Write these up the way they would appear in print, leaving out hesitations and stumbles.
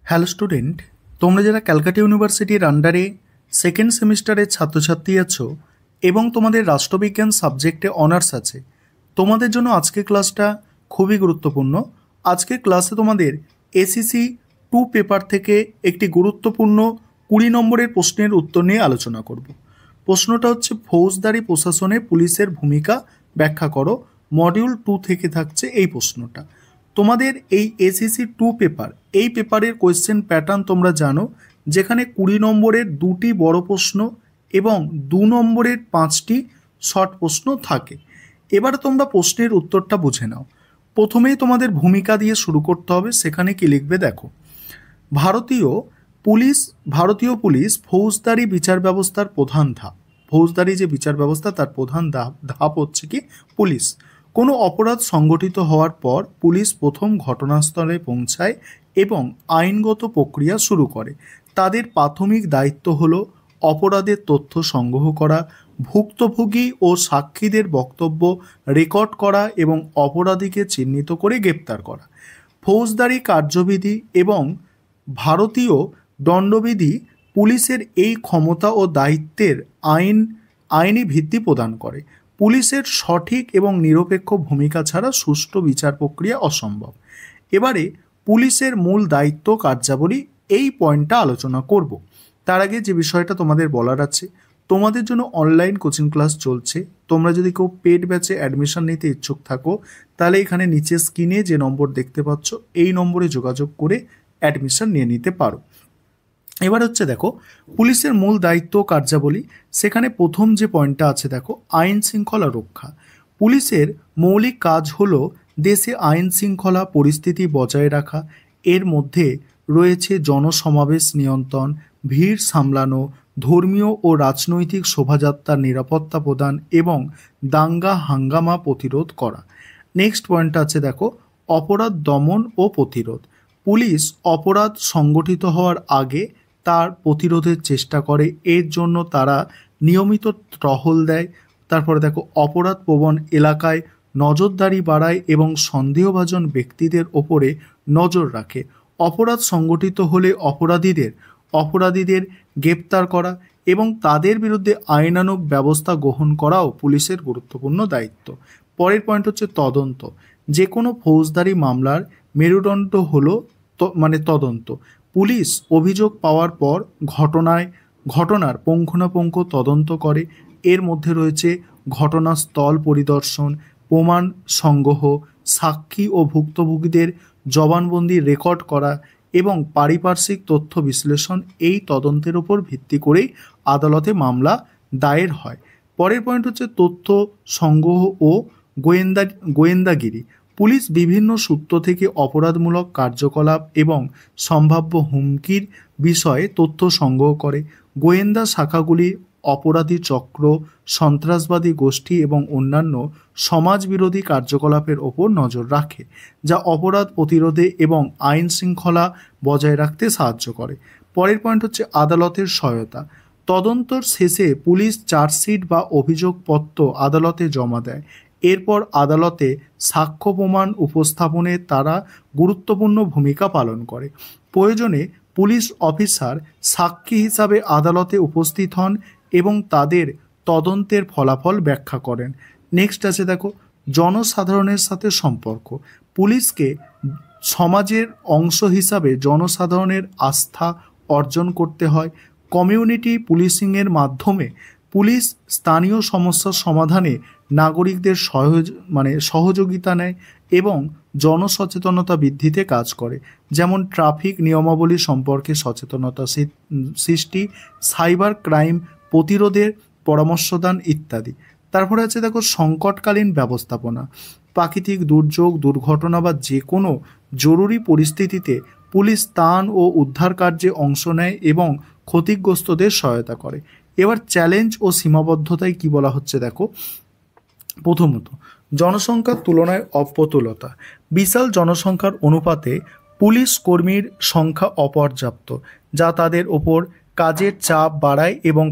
Hello student, তোমরা যারা ক্যালকাটা ইউনিভার্সিটির আন্ডারে সেকেন্ড সেমিস্টারের ছাত্রছাত্রী আছো এবং তোমাদের রাষ্ট্রবিজ্ঞান সাবজেক্টে অনার্স আছে, তোমাদের জন্য আজকের ক্লাসটা খুবই গুরুত্বপূর্ণ। আজকের ক্লাসে তোমাদের এসিসি 2 পেপার থেকে একটি গুরুত্বপূর্ণ 20 নম্বরের প্রশ্নের উত্তর নিয়ে আলোচনা করব। প্রশ্নটা হচ্ছে ফৌজদারি প্রশাসনে পুলিশের ভূমিকা ব্যাখ্যা করো। মডিউল 2 থেকে থাকছে এই প্রশ্নটা। তোমাদের এই এসিসি 2 পেপার, এই পেপারের কোয়েশ্চেন প্যাটার্ন তোমরা জানো, যেখানে 20 নম্বরের 2টি বড় প্রশ্ন এবং 2 নম্বরের 5টি শর্ট প্রশ্ন থাকে। এবার তোমরা প্রশ্নের উত্তরটা বুঝে নাও। প্রথমেই তোমাদের ভূমিকা দিয়ে শুরু করতে হবে। সেখানে কি লিখবে দেখো, ভারতীয় পুলিশ ফৌজদারি বিচার ব্যবস্থার প্রধান ধাপ। ফৌজদারি যে বিচার ব্যবস্থা তার প্রধান ধাপ হচ্ছে কি পুলিশ। কোনো অপরাধ সংগঠিত হওয়ার পর পুলিশ প্রথম ঘটনাস্থলে পৌঁছায় এবং আইনগত প্রক্রিয়া শুরু করে। তাদের প্রাথমিক দায়িত্ব হলো অপরাধের তথ্য সংগ্রহ করা, ভুক্তভোগী ও সাক্ষীদের বক্তব্য রেকর্ড করা এবং অপরাধীকে চিহ্নিত করে গ্রেপ্তার করা। ফৌজদারি কার্যবিধি এবং ভারতীয় দণ্ডবিধি পুলিশের এই ক্ষমতা ও দায়িত্বের আইনি ভিত্তি প্রদান করে। পুলিশের সঠিক এবং নিরপেক্ষ ভূমিকা ছাড়া সুষ্ঠু বিচার প্রক্রিয়া অসম্ভব। এবারে পুলিশের মূল দায়িত্ব কার্যাবলী, এই পয়েন্টটা আলোচনা করব। তার আগে যে বিষয়টা তোমাদের বলার আছে, তোমাদের জন্য অনলাইন কোচিং ক্লাস চলছে। তোমরা যদি কেউ পেড ব্যাচে অ্যাডমিশন নিতে ইচ্ছুক থাকো, তাহলে এখানে নিচে স্ক্রিনে যে নম্বর দেখতে পাচ্ছ, এই নম্বরে যোগাযোগ করে অ্যাডমিশন নিয়ে নিতে পারো। এবার হচ্ছে দেখো পুলিশের মূল দায়িত্ব কার্যাবলী। সেখানে প্রথম যে পয়েন্টটা আছে দেখো, আইন শৃঙ্খলা রক্ষা। পুলিশের মৌলিক কাজ হলো দেশে আইন শৃঙ্খলা পরিস্থিতি বজায় রাখা। এর মধ্যে রয়েছে জনসমাবেশ নিয়ন্ত্রণ, ভিড় সামলানো, ধর্মীয় ও রাজনৈতিক শোভাযাত্রার নিরাপত্তা প্রদান এবং দাঙ্গা হাঙ্গামা প্রতিরোধ করা। নেক্সট পয়েন্টটা আছে দেখো, অপরাধ দমন ও প্রতিরোধ। পুলিশ অপরাধ সংগঠিত হওয়ার আগে তার প্রতিরোধের চেষ্টা করে। এর জন্য তারা নিয়মিত টহল দেয়। তারপরে দেখো, অপরাধ প্রবণ এলাকায় নজরদারি বাড়ায় এবং সন্দেহভাজন ব্যক্তিদের ওপরে নজর রাখে। অপরাধ সংগঠিত হলে অপরাধীদের গ্রেপ্তার করা এবং তাদের বিরুদ্ধে আইনানুগ ব্যবস্থা গ্রহণ করাও পুলিশের গুরুত্বপূর্ণ দায়িত্ব। পরের পয়েন্ট হচ্ছে তদন্ত। যে কোনো ফৌজদারি মামলার মেরুদণ্ড হলো তদন্ত। পুলিশ অভিযোগ পাওয়ার পর ঘটনার পুঙ্খানুপুঙ্খ তদন্ত করে। এর মধ্যে রয়েছে ঘটনাস্থল পরিদর্শন, প্রমাণ সংগ্রহ, সাক্ষী ও ভুক্তভোগীদের জবানবন্দি রেকর্ড করা এবং পারিপার্শ্বিক তথ্য বিশ্লেষণ। এই তদন্তের উপর ভিত্তি করেই আদালতে মামলা দায়ের হয়। পরের পয়েন্ট হচ্ছে তথ্য সংগ্রহ ও গোয়েন্দাগিরি। পুলিশ বিভিন্ন সূত্র থেকে অপরাধমূলক কার্যকলাপ এবং সম্ভাব্য হুমকির বিষয়ে তথ্য সংগ্রহ করে। গোয়েন্দা শাখাগুলি অপরাধী চক্র, সন্ত্রাসবাদী গোষ্ঠী এবং অন্যান্য সমাজবিরোধী কার্যকলাপের ওপর নজর রাখে, যা অপরাধ প্রতিরোধে এবং আইন শৃঙ্খলা বজায় রাখতে সাহায্য করে। পরের পয়েন্ট হচ্ছে আদালতের সহায়তা। তদন্তর শেষে পুলিশ চার্জশিট বা অভিযোগপত্র আদালতে জমা দেয়। এরপর আদালতে সাক্ষ্য প্রমাণ উপস্থাপনে তারা গুরুত্বপূর্ণ ভূমিকা পালন করে। প্রয়োজনে পুলিশ অফিসার সাক্ষী হিসাবে আদালতে উপস্থিত হন এবং তাদের তদন্তের ফলাফল ব্যাখ্যা করেন। নেক্সট আছে দেখো, জনসাধারণের সাথে সম্পর্ক। পুলিশকে সমাজের অংশ হিসাবে জনসাধারণের আস্থা অর্জন করতে হয়। কমিউনিটি পুলিশিংয়ের মাধ্যমে পুলিশ স্থানীয় সমস্যার সমাধানে নাগরিকদের সহযোগিতা নেয় এবং জনসচেতনতা বৃদ্ধিতে কাজ করে, যেমন ট্রাফিক নিয়মাবলী সম্পর্কে সচেতনতা সৃষ্টি, সাইবার ক্রাইম প্রতিরোধের পরামর্শদান ইত্যাদি। তারপরে আছে দেখো সংকটকালীন ব্যবস্থাপনা। প্রাকৃতিক দুর্যোগ, দুর্ঘটনা বা যে কোনো জরুরি পরিস্থিতিতে পুলিশ ত্রাণ ও উদ্ধার কার্যে অংশ নেয় এবং ক্ষতিগ্রস্তদের সহায়তা করে। এবার চ্যালেঞ্জ ও সীমাবদ্ধতায় কি বলা হচ্ছে দেখো, প্রথমত জনসংখ্যার তুলনায় অপ্রতুলতা। বিশাল জনসংখ্যার অনুপাতে পুলিশ কর্মীর সংখ্যা অপর্যাপ্ত, যা তাদের ওপর কাজের চাপ বাড়ায় এবং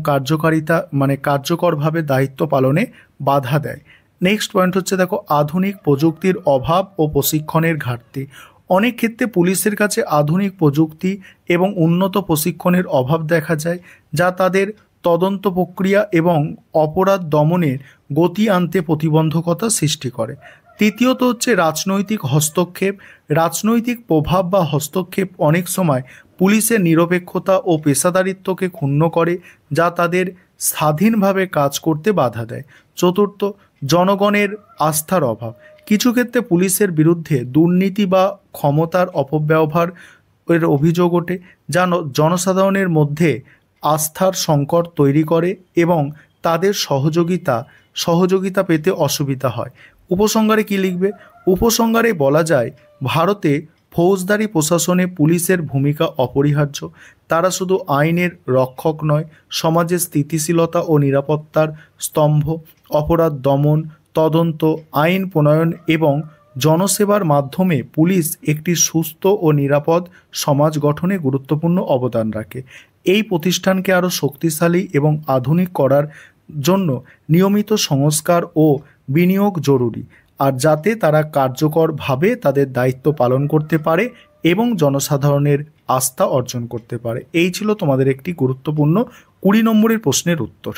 কার্যকরভাবে দায়িত্ব পালনে বাধা দেয়। নেক্সট পয়েন্ট হচ্ছে দেখো, আধুনিক প্রযুক্তির অভাব ও প্রশিক্ষণের ঘাটতি। অনেক ক্ষেত্রে পুলিশের কাছে আধুনিক প্রযুক্তি এবং উন্নত প্রশিক্ষণের অভাব দেখা যায়, যা তাদের তদন্ত প্রক্রিয়া এবং অপরাধ দমনের গতি আনতে প্রতিবন্ধকতা সৃষ্টি করে। তৃতীয়ত হচ্ছে রাজনৈতিক হস্তক্ষেপ। রাজনৈতিক প্রভাব বা হস্তক্ষেপ অনেক সময় পুলিশের নিরপেক্ষতা ও পেশাদারিত্বকে ক্ষুণ্ণ করে, যা তাদের স্বাধীনভাবে কাজ করতে বাধা দেয়। চতুর্থ, জনগণের আস্থার অভাব। কিছু ক্ষেত্রে পুলিশের বিরুদ্ধে দুর্নীতি বা ক্ষমতার অপব্যবহার এর অভিযোগ ওঠে, যা জনসাধারণের মধ্যে আস্থার সংকট তৈরি করে এবং তাদের সহযোগিতা পেতে অসুবিধা হয়। উপসংহারে কি লিখবে? উপসংহারে বলা যায়, ভারতে ফৌজদারি প্রশাসনে পুলিশের ভূমিকা অপরিহার্য। তারা শুধু আইনের রক্ষক নয়, সমাজের স্থিতিশীলতা ও নিরাপত্তার স্তম্ভ। অপরাধ দমন, তদন্ত, আইন প্রণয়ন এবং জনসেবার মাধ্যমে পুলিশ একটি সুস্থ ও নিরাপদ সমাজ গঠনে গুরুত্বপূর্ণ অবদান রাখে। এই প্রতিষ্ঠানকে আরও শক্তিশালী এবং আধুনিক করার জন্য নিয়মিত সংস্কার ও বিনিয়োগ জরুরি, আর যাতে তারা কার্যকরভাবে তাদের দায়িত্ব পালন করতে পারে এবং জনসাধারণের আস্থা অর্জন করতে পারে। এই ছিল তোমাদের একটি গুরুত্বপূর্ণ 20 নম্বরের প্রশ্নের উত্তর।